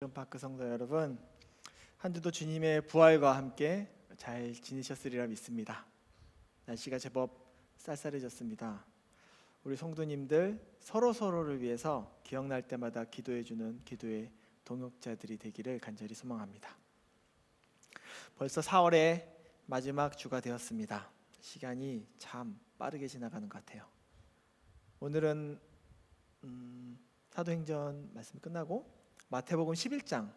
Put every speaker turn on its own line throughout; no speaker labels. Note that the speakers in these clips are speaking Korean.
오션파크 성도 여러분, 한 주도 주님의 부활과 함께 잘 지내셨으리라 믿습니다. 날씨가 제법 쌀쌀해졌습니다. 우리 성도님들 서로를 위해서 기억날 때마다 기도해주는 기도의 동역자들이 되기를 간절히 소망합니다. 벌써 4월의 마지막 주가 되었습니다. 시간이 참 빠르게 지나가는 것 같아요. 오늘은 사도행전 말씀 끝나고 마태복음 11장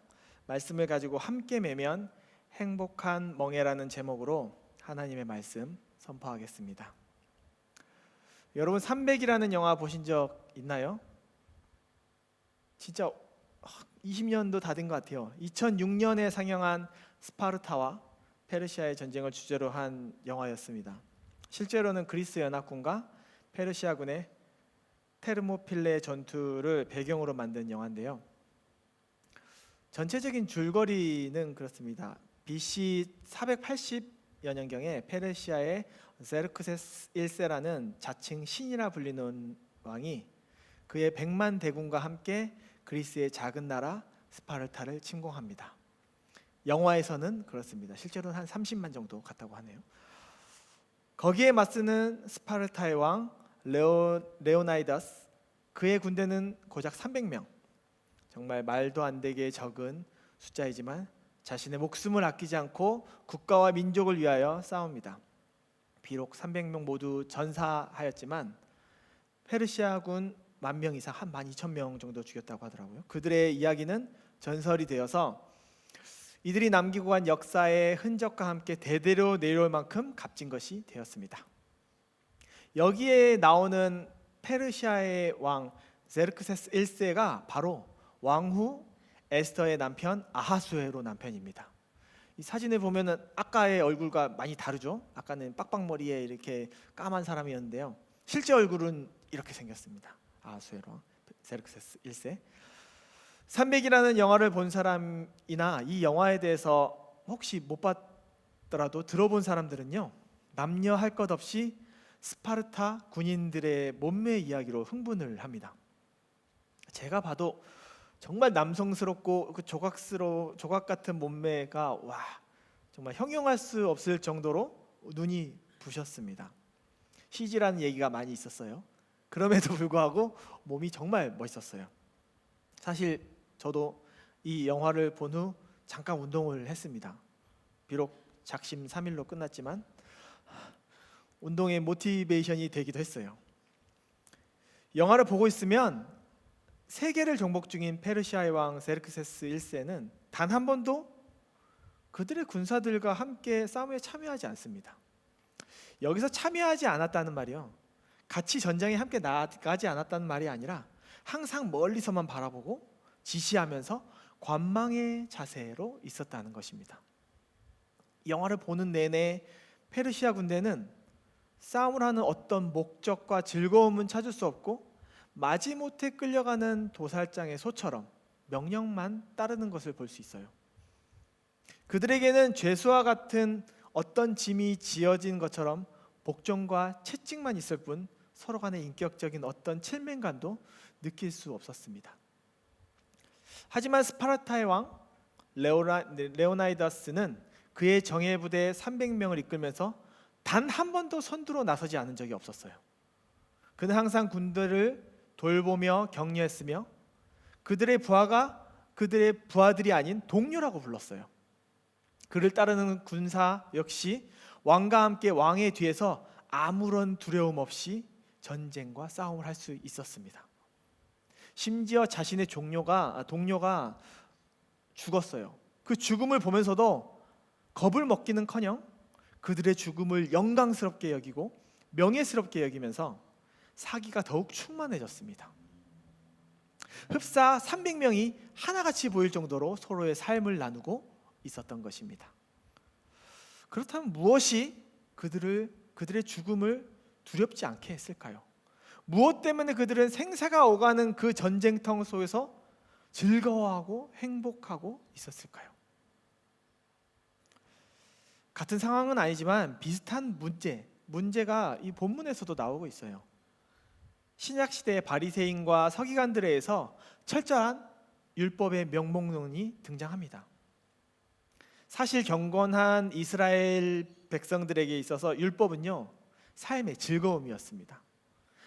말씀을 가지고 함께 매면 행복한 멍에라는 제목으로 하나님의 말씀 선포하겠습니다. 여러분 300이라는 영화 보신 적 있나요? 진짜 20년도 다 된 것 같아요. 2006년에 상영한 스파르타와 페르시아의 전쟁을 주제로 한 영화였습니다. 실제로는 그리스 연합군과 페르시아군의 테르모필레 전투를 배경으로 만든 영화인데요. 전체적인 줄거리는 그렇습니다. BC 480여 년경에 페르시아의 제르크세스 1세라는 자칭 신이라 불리는 왕이 그의 100만 대군과 함께 그리스의 작은 나라 스파르타를 침공합니다. 영화에서는 그렇습니다. 실제로는 한 30만 정도 갔다고 하네요. 거기에 맞서는 스파르타의 왕 레오나이다스, 그의 군대는 고작 300명. 정말 말도 안 되게 적은 숫자이지만 자신의 목숨을 아끼지 않고 국가와 민족을 위하여 싸웁니다. 비록 300명 모두 전사하였지만 페르시아군 10,000명 이상, 한 12,000명 정도 죽였다고 하더라고요. 그들의 이야기는 전설이 되어서 이들이 남기고 간 역사의 흔적과 함께 대대로 내려올 만큼 값진 것이 되었습니다. 여기에 나오는 페르시아의 왕 제르크세스 1세가 바로 왕후 에스더의 남편 아하수에로 남편입니다. 이 사진에 보면은 아까의 얼굴과 많이 다르죠. 아까는 빡빡머리에 이렇게 까만 사람이었는데요. 실제 얼굴은 이렇게 생겼습니다. 아하수에로 제르크세스 1세. 300이라는 영화를 본 사람이나 이 영화에 대해서 혹시 못 봤더라도 들어본 사람들은요, 남녀 할 것 없이 스파르타 군인들의 몸매 이야기로 흥분을 합니다. 제가 봐도 정말 남성스럽고 그 조각 같은 몸매가 정말 형용할 수 없을 정도로 눈이 부셨습니다. CG라는 얘기가 많이 있었어요. 그럼에도 불구하고 몸이 정말 멋있었어요. 사실 저도 이 영화를 본 후 잠깐 운동을 했습니다. 비록 작심 3일로 끝났지만 운동의 모티베이션이 되기도 했어요. 영화를 보고 있으면 세계를 정복 중인 페르시아의 왕 제르크세스 1세는 단 한 번도 그들의 군사들과 함께 싸움에 참여하지 않습니다. 여기서 참여하지 않았다는 말이요, 같이 전장에 함께 나가지 않았다는 말이 아니라 항상 멀리서만 바라보고 지시하면서 관망의 자세로 있었다는 것입니다. 영화를 보는 내내 페르시아 군대는 싸움을 하는 어떤 목적과 즐거움은 찾을 수 없고 마지못해 끌려가는 도살장의 소처럼 명령만 따르는 것을 볼 수 있어요. 그들에게는 죄수와 같은 어떤 짐이 지어진 것처럼 복종과 채찍만 있을 뿐 서로 간의 인격적인 어떤 칠면감도 느낄 수 없었습니다. 하지만 스파르타의 왕 레오나이다스는 그의 정예부대 300명을 이끌면서 단 한 번도 선두로 나서지 않은 적이 없었어요. 그는 항상 군대를 돌보며 격려했으며 그들의 부하가 그들의 부하들이 아닌 동료라고 불렀어요. 그를 따르는 군사 역시 왕과 함께 왕의 뒤에서 아무런 두려움 없이 전쟁과 싸움을 할 수 있었습니다. 심지어 자신의 동료가 죽었어요. 그 죽음을 보면서도 겁을 먹기는커녕 그들의 죽음을 영광스럽게 여기고 명예스럽게 여기면서 사기가 더욱 충만해졌습니다. 흡사 300명이 하나같이 보일 정도로 서로의 삶을 나누고 있었던 것입니다. 그렇다면 무엇이 그들의 죽음을 두렵지 않게 했을까요? 무엇 때문에 그들은 생사가 오가는 그 전쟁터 속에서 즐거워하고 행복하고 있었을까요? 같은 상황은 아니지만 비슷한 문제가 이 본문에서도 나오고 있어요. 신약 시대의 바리새인과 서기관들에 의해서 철저한 율법의 명목론이 등장합니다. 사실 경건한 이스라엘 백성들에게 있어서 율법은요, 삶의 즐거움이었습니다.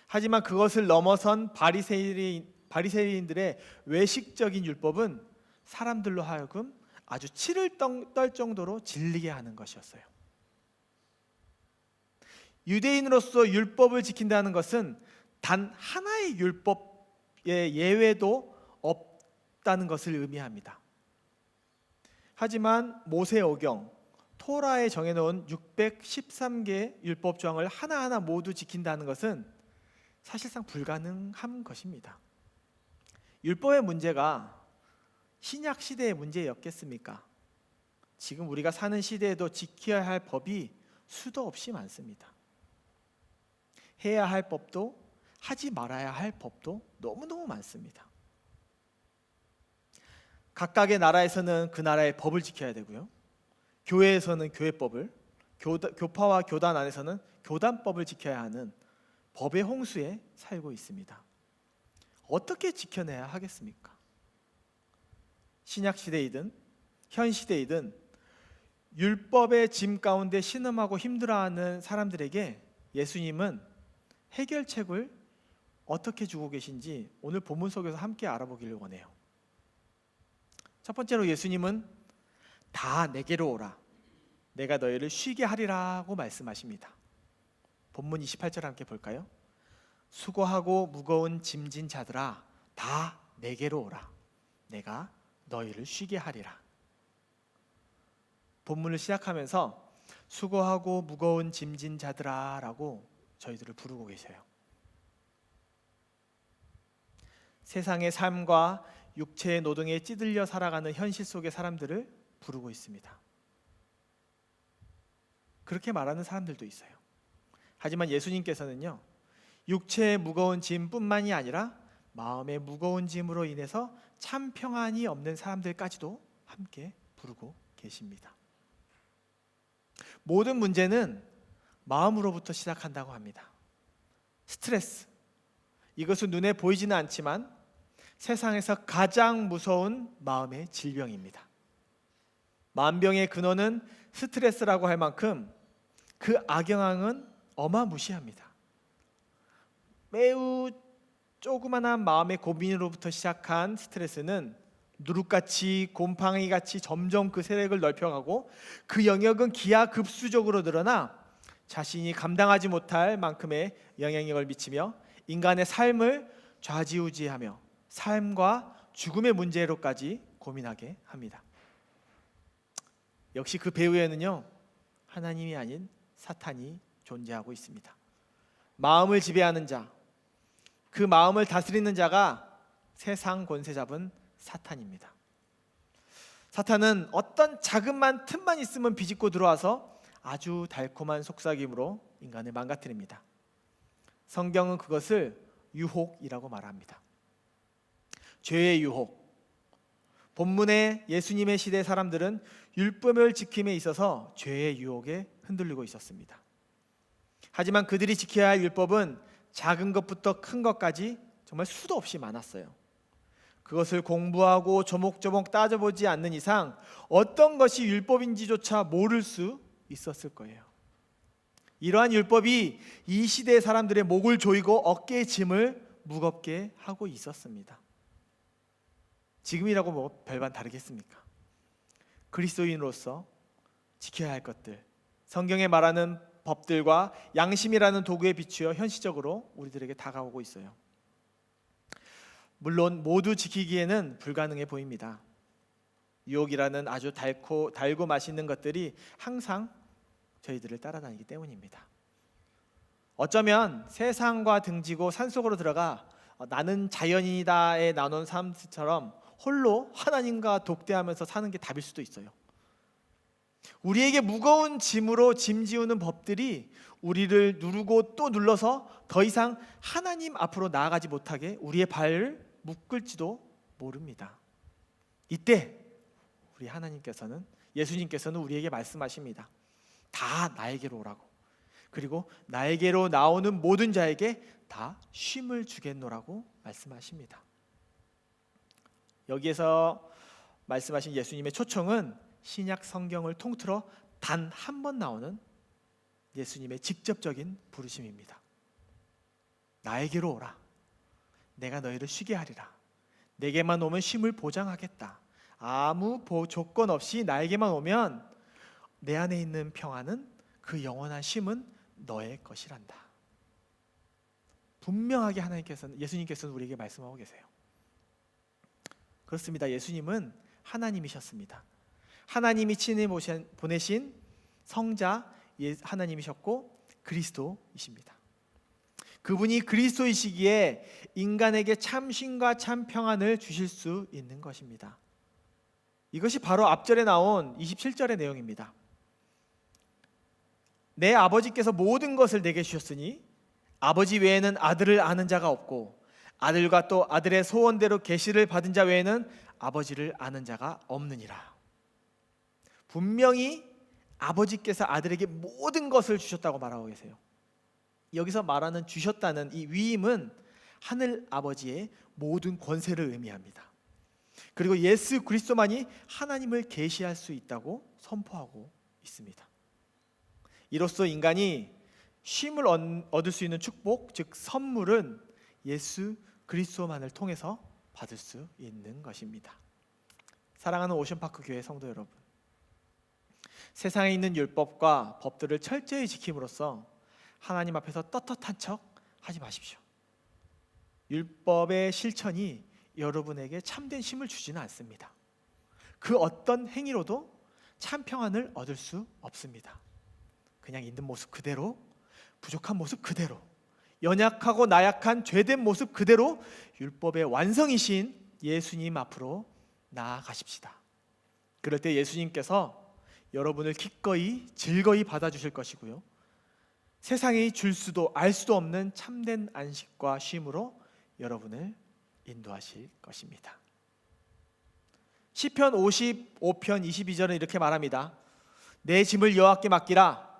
하지만 그것을 넘어선 바리새인들의 외식적인 율법은 사람들로 하여금 아주 치를 떨 정도로 질리게 하는 것이었어요. 유대인으로서 율법을 지킨다는 것은 단 하나의 율법의 예외도 없다는 것을 의미합니다. 하지만 모세오경, 토라에 정해놓은 613개 율법 조항을 하나하나 모두 지킨다는 것은 사실상 불가능한 것입니다. 율법의 문제가 신약 시대의 문제였겠습니까? 지금 우리가 사는 시대에도 지켜야 할 법이 수도 없이 많습니다. 해야 할 법도 하지 말아야 할 법도 너무너무 많습니다. 각각의 나라에서는 그 나라의 법을 지켜야 되고요. 교회에서는 교회법을, 교파와 교단 안에서는 교단법을 지켜야 하는 법의 홍수에 살고 있습니다. 어떻게 지켜내야 하겠습니까? 신약 시대이든 현 시대이든 율법의 짐 가운데 신음하고 힘들어하는 사람들에게 예수님은 해결책을 어떻게 주고 계신지 오늘 본문 속에서 함께 알아보기를 원해요. 첫 번째로 예수님은 다 내게로 오라, 내가 너희를 쉬게 하리라고 말씀하십니다. 본문 28절 함께 볼까요? 수고하고 무거운 짐진 자들아 다 내게로 오라, 내가 너희를 쉬게 하리라. 본문을 시작하면서 수고하고 무거운 짐진 자들아 라고 저희들을 부르고 계셔요. 세상의 삶과 육체의 노동에 찌들려 살아가는 현실 속의 사람들을 부르고 있습니다. 그렇게 말하는 사람들도 있어요. 하지만 예수님께서는요, 육체의 무거운 짐뿐만이 아니라 마음의 무거운 짐으로 인해서 참 평안이 없는 사람들까지도 함께 부르고 계십니다. 모든 문제는 마음으로부터 시작한다고 합니다. 스트레스, 이것은 눈에 보이지는 않지만 세상에서 가장 무서운 마음의 질병입니다. 만병의 근원은 스트레스라고 할 만큼 그 악영향은 어마무시합니다. 매우 조그만한 마음의 고민으로부터 시작한 스트레스는 누룩같이 곰팡이같이 점점 그 세력을 넓혀가고 그 영역은 기하급수적으로 늘어나 자신이 감당하지 못할 만큼의 영향력을 미치며 인간의 삶을 좌지우지하며 삶과 죽음의 문제로까지 고민하게 합니다. 역시 그 배후에는요, 하나님이 아닌 사탄이 존재하고 있습니다. 마음을 지배하는 자, 그 마음을 다스리는 자가 세상 권세 잡은 사탄입니다. 사탄은 어떤 자그만 틈만 있으면 비집고 들어와서 아주 달콤한 속삭임으로 인간을 망가뜨립니다. 성경은 그것을 유혹이라고 말합니다. 죄의 유혹. 본문의 예수님의 시대 사람들은 율법을 지킴에 있어서 죄의 유혹에 흔들리고 있었습니다. 하지만 그들이 지켜야 할 율법은 작은 것부터 큰 것까지 정말 수도 없이 많았어요. 그것을 공부하고 조목조목 따져보지 않는 이상 어떤 것이 율법인지조차 모를 수 있었을 거예요. 이러한 율법이 이 시대의 사람들의 목을 조이고 어깨의 짐을 무겁게 하고 있었습니다. 지금이라고 뭐 별반 다르겠습니까? 그리스도인으로서 지켜야 할 것들, 성경에 말하는 법들과 양심이라는 도구에 비추어 현실적으로 우리들에게 다가오고 있어요. 물론 모두 지키기에는 불가능해 보입니다. 유혹이라는 아주 달고 맛있는 것들이 항상 저희들을 따라다니기 때문입니다. 어쩌면 세상과 등지고 산속으로 들어가 나는 자연인이다에 나눈 사람들처럼 홀로 하나님과 독대하면서 사는 게 답일 수도 있어요. 우리에게 무거운 짐으로 짐지우는 법들이 우리를 누르고 또 눌러서 더 이상 하나님 앞으로 나아가지 못하게 우리의 발을 묶을지도 모릅니다. 이때 우리 하나님께서는, 예수님께서는 우리에게 말씀하십니다. 다 나에게로 오라고, 그리고 나에게로 나오는 모든 자에게 다 쉼을 주겠노라고 말씀하십니다. 여기에서 말씀하신 예수님의 초청은 신약 성경을 통틀어 단 한 번 나오는 예수님의 직접적인 부르심입니다. 나에게로 오라. 내가 너희를 쉬게 하리라. 내게만 오면 쉼을 보장하겠다. 아무 조건 없이 나에게만 오면 내 안에 있는 평안은, 그 영원한 쉼은 너의 것이란다. 분명하게 예수님께서는 우리에게 말씀하고 계세요. 그렇습니다. 예수님은 하나님이셨습니다. 하나님이 친히 보내신 성자 하나님이셨고 그리스도이십니다. 그분이 그리스도이시기에 인간에게 참 쉼과 참 평안을 주실 수 있는 것입니다. 이것이 바로 앞절에 나온 27절의 내용입니다. 내 아버지께서 모든 것을 내게 주셨으니 아버지 외에는 아들을 아는 자가 없고 아들과 또 아들의 소원대로 계시를 받은 자 외에는 아버지를 아는 자가 없느니라. 분명히 아버지께서 아들에게 모든 것을 주셨다고 말하고 계세요. 여기서 말하는 주셨다는 이 위임은 하늘 아버지의 모든 권세를 의미합니다. 그리고 예수 그리스도만이 하나님을 계시할 수 있다고 선포하고 있습니다. 이로써 인간이 쉼을 얻을 수 있는 축복, 즉 선물은 예수 그리스도만을 통해서 받을 수 있는 것입니다. 사랑하는 오션파크 교회 성도 여러분, 세상에 있는 율법과 법들을 철저히 지킴으로써 하나님 앞에서 떳떳한 척 하지 마십시오. 율법의 실천이 여러분에게 참된 쉼을 주지는 않습니다. 그 어떤 행위로도 참 평안을 얻을 수 없습니다. 그냥 있는 모습 그대로, 부족한 모습 그대로, 연약하고 나약한 죄된 모습 그대로 율법의 완성이신 예수님 앞으로 나아가십시다. 그럴 때 예수님께서 여러분을 기꺼이 즐거이 받아주실 것이고요, 세상이 줄 수도 알 수도 없는 참된 안식과 쉼으로 여러분을 인도하실 것입니다. 시편 55편 22절은 이렇게 말합니다. 내 짐을 여호와께 맡기라.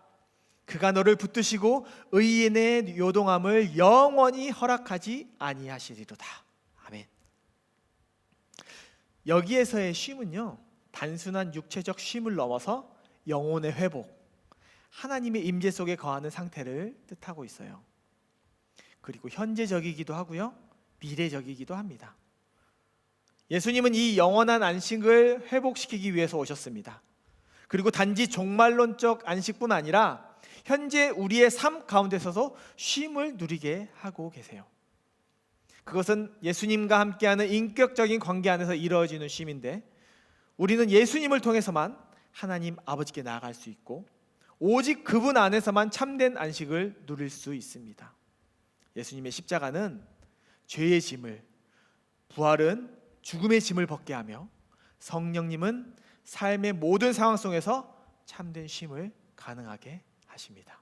그가 너를 붙드시고 의인의 요동함을 영원히 허락하지 아니하시리로다. 아멘. 여기에서의 쉼은요, 단순한 육체적 쉼을 넘어서 영혼의 회복, 하나님의 임재 속에 거하는 상태를 뜻하고 있어요. 그리고 현재적이기도 하고요, 미래적이기도 합니다. 예수님은 이 영원한 안식을 회복시키기 위해서 오셨습니다. 그리고 단지 종말론적 안식뿐 아니라 현재 우리의 삶 가운데서도 쉼을 누리게 하고 계세요. 그것은 예수님과 함께하는 인격적인 관계 안에서 이루어지는 쉼인데, 우리는 예수님을 통해서만 하나님 아버지께 나아갈 수 있고 오직 그분 안에서만 참된 안식을 누릴 수 있습니다. 예수님의 십자가는 죄의 짐을, 부활은 죽음의 짐을 벗게 하며 성령님은 삶의 모든 상황 속에서 참된 쉼을 가능하게 하십니다.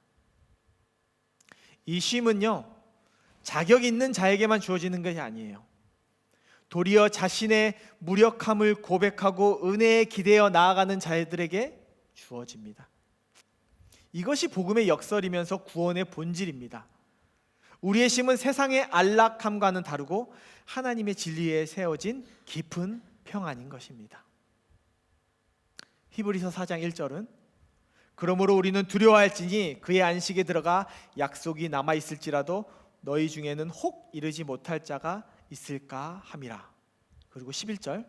이 쉼은요, 자격 있는 자에게만 주어지는 것이 아니에요. 도리어 자신의 무력함을 고백하고 은혜에 기대어 나아가는 자들에게 주어집니다. 이것이 복음의 역설이면서 구원의 본질입니다. 우리의 쉼은 세상의 안락함과는 다르고 하나님의 진리에 세워진 깊은 평안인 것입니다. 히브리서 4장 1절은 그러므로 우리는 두려워할지니 그의 안식에 들어가 약속이 남아있을지라도 너희 중에는 혹 이르지 못할 자가 있을까 함이라. 그리고 11절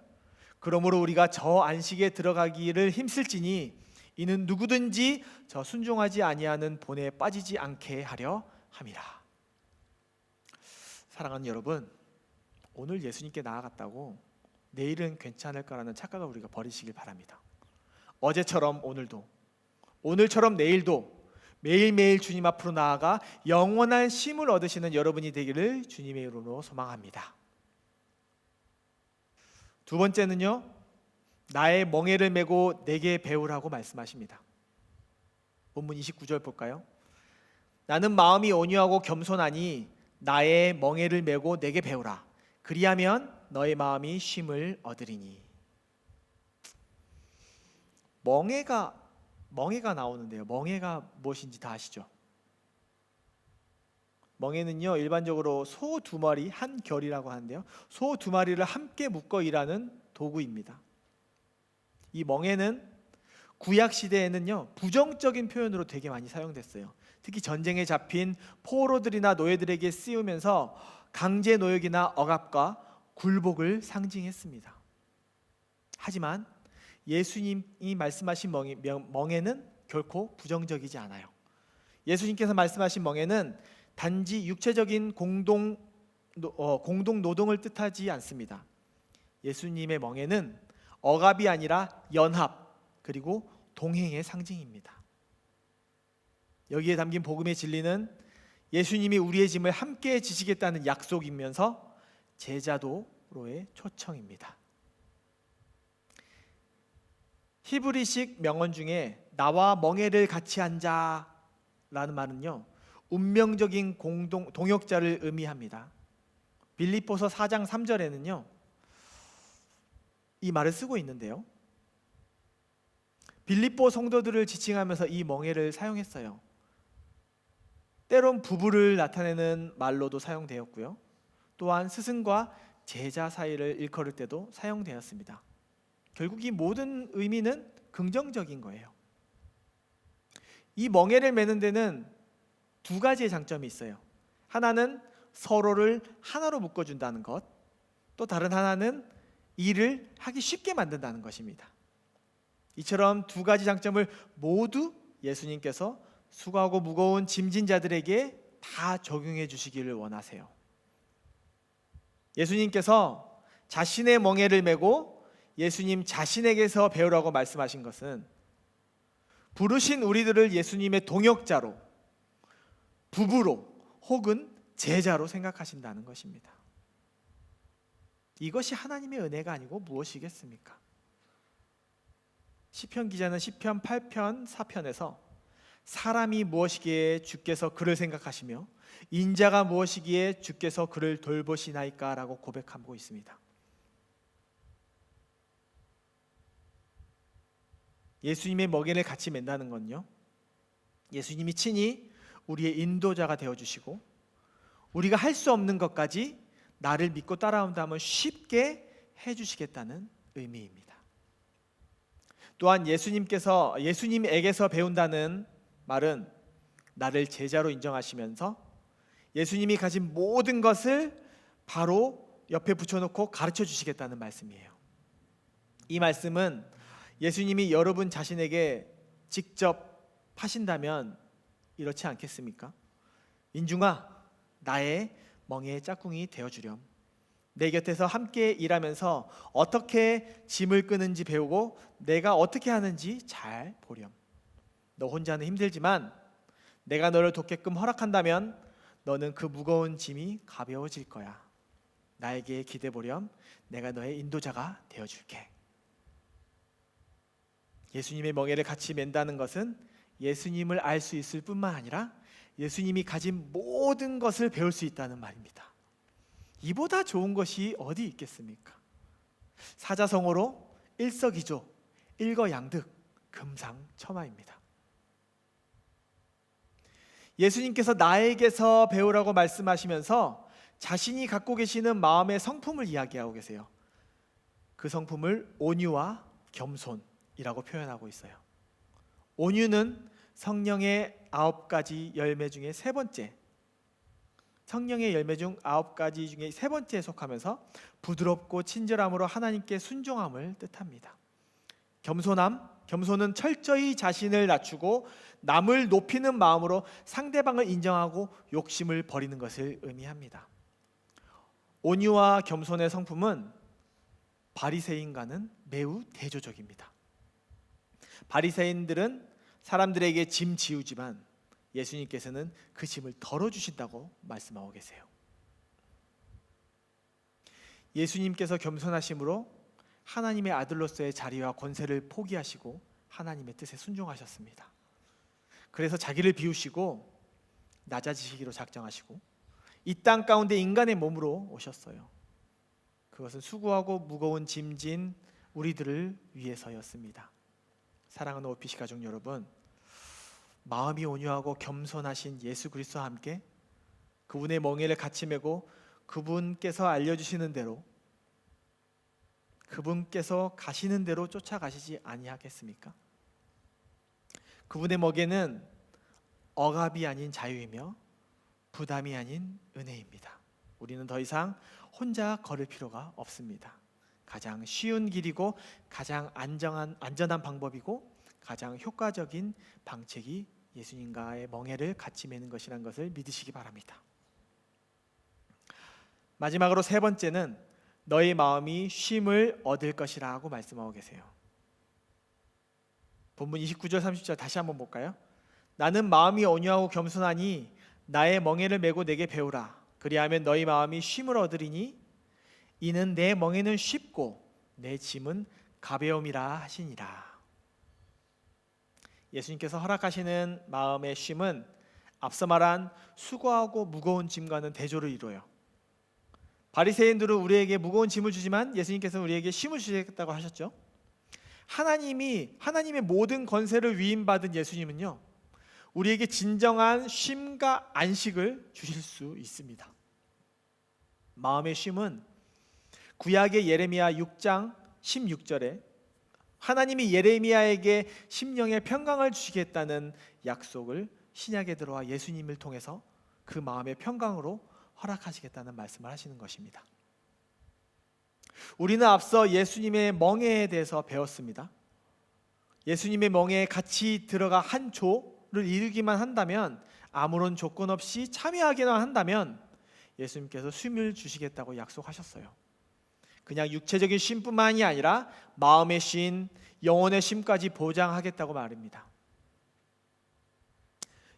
그러므로 우리가 저 안식에 들어가기를 힘쓸지니 이는 누구든지 저 순종하지 아니하는 본에 빠지지 않게 하려 함이라. 사랑하는 여러분, 오늘 예수님께 나아갔다고 내일은 괜찮을 거라는 착각을 우리가 버리시길 바랍니다. 어제처럼 오늘도, 오늘처럼 내일도 매일매일 주님 앞으로 나아가 영원한 쉼을 얻으시는 여러분이 되기를 주님의 이름으로 소망합니다. 두 번째는요, 나의 멍에를 메고 내게 배우라고 말씀하십니다. 본문 29절 볼까요? 나는 마음이 온유하고 겸손하니 나의 멍에를 메고 내게 배우라. 그리하면 너의 마음이 쉼을 얻으리니. 멍에가 나오는데요, 멍에가 무엇인지 다 아시죠? 멍에는요 일반적으로 소 두 마리 한 결이라고 하는데요, 소 두 마리를 함께 묶어 일하는 도구입니다. 이 멍에는 구약 시대에는요 부정적인 표현으로 되게 많이 사용됐어요. 특히 전쟁에 잡힌 포로들이나 노예들에게 쓰이면서 강제 노역이나 억압과 굴복을 상징했습니다. 하지만 예수님이 말씀하신 멍에는 결코 부정적이지 않아요. 예수님께서 말씀하신 멍에는 단지 육체적인 공동 노동을 뜻하지 않습니다. 예수님의 멍에는 억압이 아니라 연합 그리고 동행의 상징입니다. 여기에 담긴 복음의 진리는 예수님이 우리의 짐을 함께 지시겠다는 약속이면서 제자도로의 초청입니다. 히브리식 명언 중에 나와 멍에를 같이 앉아 라는 말은요 운명적인 동역자를 의미합니다. 빌립보서 4장 3절에는요 이 말을 쓰고 있는데요, 빌립보 성도들을 지칭하면서 이 멍에를 사용했어요. 때론 부부를 나타내는 말로도 사용되었고요, 또한 스승과 제자 사이를 일컬을 때도 사용되었습니다. 결국 이 모든 의미는 긍정적인 거예요. 이 멍에를 매는 데는 두 가지의 장점이 있어요. 하나는 서로를 하나로 묶어준다는 것, 또 다른 하나는 일을 하기 쉽게 만든다는 것입니다. 이처럼 두 가지 장점을 모두 예수님께서 수고하고 무거운 짐진 자들에게 다 적용해 주시기를 원하세요. 예수님께서 자신의 멍에를 메고 예수님 자신에게서 배우라고 말씀하신 것은 부르신 우리들을 예수님의 동역자로, 부부로 혹은 제자로 생각하신다는 것입니다. 이것이 하나님의 은혜가 아니고 무엇이겠습니까? 시편 기자는 시편 8편 4편에서 사람이 무엇이기에 주께서 그를 생각하시며 인자가 무엇이기에 주께서 그를 돌보시나이까 라고 고백하고 있습니다. 예수님의 멍에를 같이 맨다는 건요, 예수님이 친히 우리의 인도자가 되어주시고 우리가 할 수 없는 것까지 나를 믿고 따라온다면 쉽게 해주시겠다는 의미입니다. 또한 예수님에게서 배운다는 말은 나를 제자로 인정하시면서 예수님이 가진 모든 것을 바로 옆에 붙여놓고 가르쳐 주시겠다는 말씀이에요. 이 말씀은 예수님이 여러분 자신에게 직접 하신다면 이렇지 않겠습니까? 인중아, 나의 멍에의 짝꿍이 되어주렴. 내 곁에서 함께 일하면서 어떻게 짐을 끄는지 배우고 내가 어떻게 하는지 잘 보렴. 너 혼자는 힘들지만 내가 너를 돕게끔 허락한다면 너는 그 무거운 짐이 가벼워질 거야. 나에게 기대보렴. 내가 너의 인도자가 되어줄게. 예수님의 멍에를 같이 맨다는 것은 예수님을 알 수 있을 뿐만 아니라 예수님이 가진 모든 것을 배울 수 있다는 말입니다. 이보다 좋은 것이 어디 있겠습니까? 사자성어로 일석이조, 일거양득, 금상첨화입니다. 예수님께서 나에게서 배우라고 말씀하시면서 자신이 갖고 계시는 마음의 성품을 이야기하고 계세요. 그 성품을 온유와 겸손이라고 표현하고 있어요. 온유는 성령의 9가지 열매 중에 세 번째, 성령의 열매 중 9가지 중에 세 번째에 속하면서 부드럽고 친절함으로 하나님께 순종함을 뜻합니다. 겸손은 철저히 자신을 낮추고 남을 높이는 마음으로 상대방을 인정하고 욕심을 버리는 것을 의미합니다. 온유와 겸손의 성품은 바리새인과는 매우 대조적입니다. 바리새인들은 사람들에게 짐 지우지만 예수님께서는 그 짐을 덜어주신다고 말씀하고 계세요. 예수님께서 겸손하심으로 하나님의 아들로서의 자리와 권세를 포기하시고 하나님의 뜻에 순종하셨습니다. 그래서 자기를 비우시고 낮아지시기로 작정하시고 이 땅 가운데 인간의 몸으로 오셨어요. 그것은 수고하고 무거운 짐진 우리들을 위해서였습니다. 사랑하는 OPC 가족 여러분, 마음이 온유하고 겸손하신 예수 그리스도와 함께 그분의 멍에를 같이 메고 그분께서 알려주시는 대로, 그분께서 가시는 대로 쫓아가시지 아니하겠습니까? 그분의 멍에는 억압이 아닌 자유이며 부담이 아닌 은혜입니다. 우리는 더 이상 혼자 걸을 필요가 없습니다. 가장 쉬운 길이고 가장 안전한 방법이고 가장 효과적인 방책이 예수님과의 멍에를 같이 매는 것이라는 것을 믿으시기 바랍니다. 마지막으로 세 번째는 너희 마음이 쉼을 얻을 것이라고 말씀하고 계세요. 본문 29절 30절 다시 한번 볼까요? 나는 마음이 온유하고 겸손하니 나의 멍에를 메고 내게 배우라. 그리하면 너희 마음이 쉼을 얻으리니 이는 내 멍에는 쉽고 내 짐은 가벼움이라 하시니라. 예수님께서 허락하시는 마음의 쉼은 앞서 말한 수고하고 무거운 짐과는 대조를 이루어요. 바리새인들은 우리에게 무거운 짐을 주지만 예수님께서는 우리에게 쉼을 주시겠다고 하셨죠. 하나님의 모든 권세를 위임받은 예수님은요, 우리에게 진정한 쉼과 안식을 주실 수 있습니다. 마음의 쉼은 구약의 예레미야 6장 16절에 하나님이 예레미야에게 심령의 평강을 주시겠다는 약속을 신약에 들어와 예수님을 통해서 그 마음의 평강으로 허락하시겠다는 말씀을 하시는 것입니다. 우리는 앞서 예수님의 멍에에 대해서 배웠습니다. 예수님의 멍에에 같이 들어가 한 조를 이루기만 한다면, 아무런 조건 없이 참여하기만 한다면 예수님께서 쉼을 주시겠다고 약속하셨어요. 그냥 육체적인 쉼뿐만이 아니라 마음의 쉼, 영혼의 쉼까지 보장하겠다고 말입니다.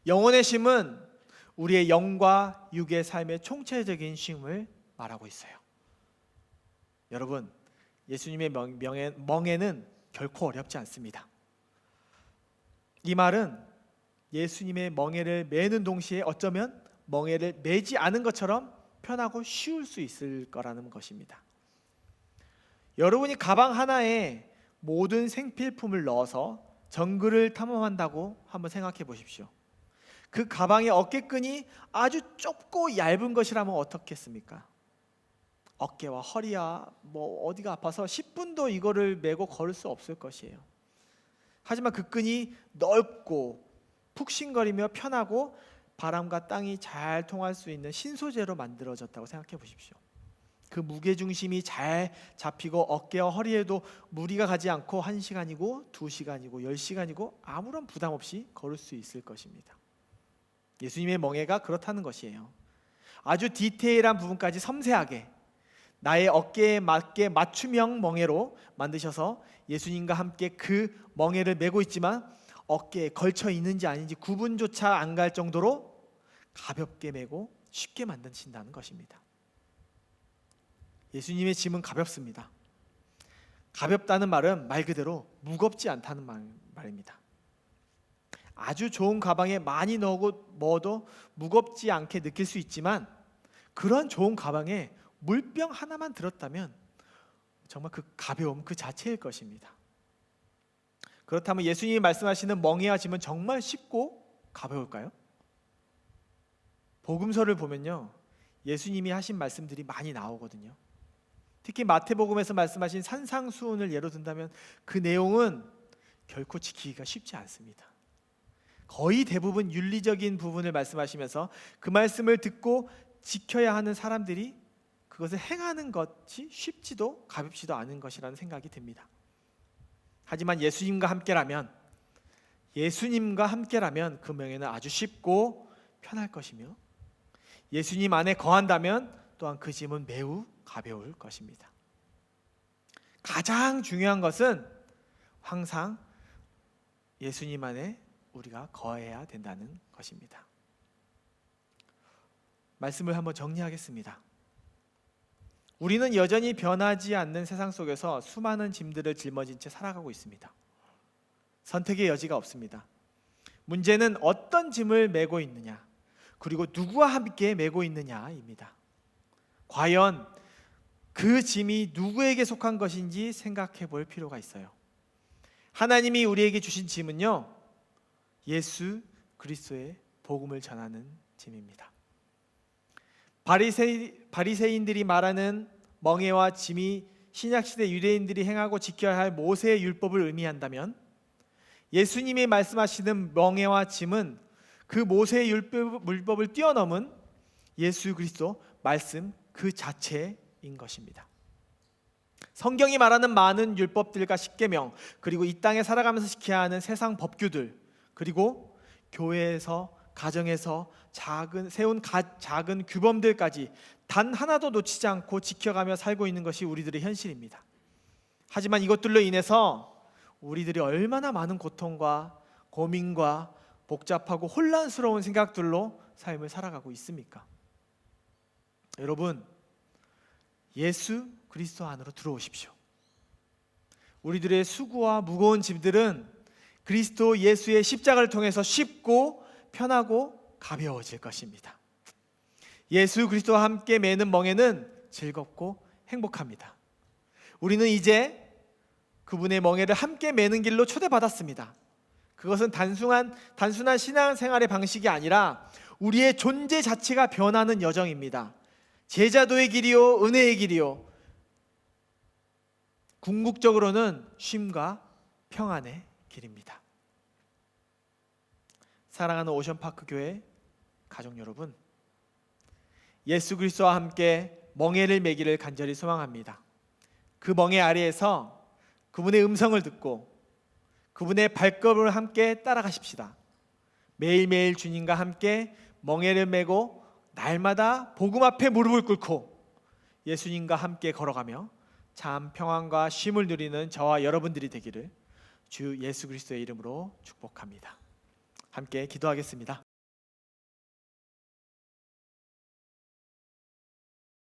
영혼의 쉼은 우리의 영과 육의 삶의 총체적인 쉼을 말하고 있어요. 여러분, 예수님의 멍에는 결코 어렵지 않습니다. 이 말은 예수님의 멍에를 매는 동시에 어쩌면 멍에를 매지 않은 것처럼 편하고 쉬울 수 있을 거라는 것입니다. 여러분이 가방 하나에 모든 생필품을 넣어서 정글을 탐험한다고 한번 생각해 보십시오. 그 가방의 어깨끈이 아주 좁고 얇은 것이라면 어떻겠습니까? 어깨와 허리와 어디가 아파서 10분도 이거를 메고 걸을 수 없을 것이에요. 하지만 그 끈이 넓고 푹신거리며 편하고 바람과 땅이 잘 통할 수 있는 신소재로 만들어졌다고 생각해 보십시오. 그 무게중심이 잘 잡히고 어깨와 허리에도 무리가 가지 않고 1시간이고 2시간이고 10시간이고 아무런 부담 없이 걸을 수 있을 것입니다. 예수님의 멍에가 그렇다는 것이에요. 아주 디테일한 부분까지 섬세하게 나의 어깨에 맞게 맞춤형 멍에로 만드셔서 예수님과 함께 그 멍에를 메고 있지만 어깨에 걸쳐 있는지 아닌지 구분조차 안 갈 정도로 가볍게 메고 쉽게 만드신다는 것입니다. 예수님의 짐은 가볍습니다. 가볍다는 말은 말 그대로 무겁지 않다는 말입니다. 아주 좋은 가방에 많이 넣어도 무겁지 않게 느낄 수 있지만 그런 좋은 가방에 물병 하나만 들었다면 정말 그 가벼움 그 자체일 것입니다. 그렇다면 예수님이 말씀하시는 멍에와 짐은 정말 쉽고 가벼울까요? 복음서를 보면요, 예수님이 하신 말씀들이 많이 나오거든요. 특히 마태복음에서 말씀하신 산상수훈을 예로 든다면 그 내용은 결코 지키기가 쉽지 않습니다. 거의 대부분 윤리적인 부분을 말씀하시면서 그 말씀을 듣고 지켜야 하는 사람들이 그것을 행하는 것이 쉽지도 가볍지도 않은 것이라는 생각이 듭니다. 하지만 예수님과 함께라면 그 멍에는 아주 쉽고 편할 것이며 예수님 안에 거한다면 또한 그 짐은 매우 가벼울 것입니다. 가장 중요한 것은 항상 예수님 안에 우리가 거해야 된다는 것입니다. 말씀을 한번 정리하겠습니다. 우리는 여전히 변하지 않는 세상 속에서 수많은 짐들을 짊어진 채 살아가고 있습니다. 선택의 여지가 없습니다. 문제는 어떤 짐을 메고 있느냐, 그리고 누구와 함께 메고 있느냐입니다. 과연 그 짐이 누구에게 속한 것인지 생각해 볼 필요가 있어요. 하나님이 우리에게 주신 짐은요, 예수 그리스도의 복음을 전하는 짐입니다. 바리새인들이 말하는 멍에와 짐이 신약시대 유대인들이 행하고 지켜야 할 모세의 율법을 의미한다면, 예수님이 말씀하시는 멍에와 짐은 그 모세의 율법을 뛰어넘은 예수 그리스도 말씀 그 자체인 것입니다. 성경이 말하는 많은 율법들과 십계명, 그리고 이 땅에 살아가면서 지켜야 하는 세상 법규들, 그리고 교회에서, 가정에서 세운 작은 규범들까지 단 하나도 놓치지 않고 지켜가며 살고 있는 것이 우리들의 현실입니다. 하지만 이것들로 인해서 우리들이 얼마나 많은 고통과 고민과 복잡하고 혼란스러운 생각들로 삶을 살아가고 있습니까? 여러분, 예수 그리스도 안으로 들어오십시오. 우리들의 수고와 무거운 짐들은 그리스도 예수의 십자가를 통해서 쉽고 편하고 가벼워질 것입니다. 예수 그리스도와 함께 매는 멍에는 즐겁고 행복합니다. 우리는 이제 그분의 멍에를 함께 매는 길로 초대받았습니다. 그것은 단순한 신앙생활의 방식이 아니라 우리의 존재 자체가 변하는 여정입니다. 제자도의 길이요, 은혜의 길이요, 궁극적으로는 쉼과 평안의 길입니다. 사랑하는 오션파크 교회 가족 여러분, 예수 그리스도와 함께 멍에를 매기를 간절히 소망합니다. 그 멍에 아래에서 그분의 음성을 듣고 그분의 발걸음을 함께 따라가십시다. 매일매일 주님과 함께 멍에를 메고 날마다 복음 앞에 무릎을 꿇고 예수님과 함께 걸어가며 참 평안과 쉼을 누리는 저와 여러분들이 되기를 주 예수 그리스도의 이름으로 축복합니다. 함께 기도하겠습니다.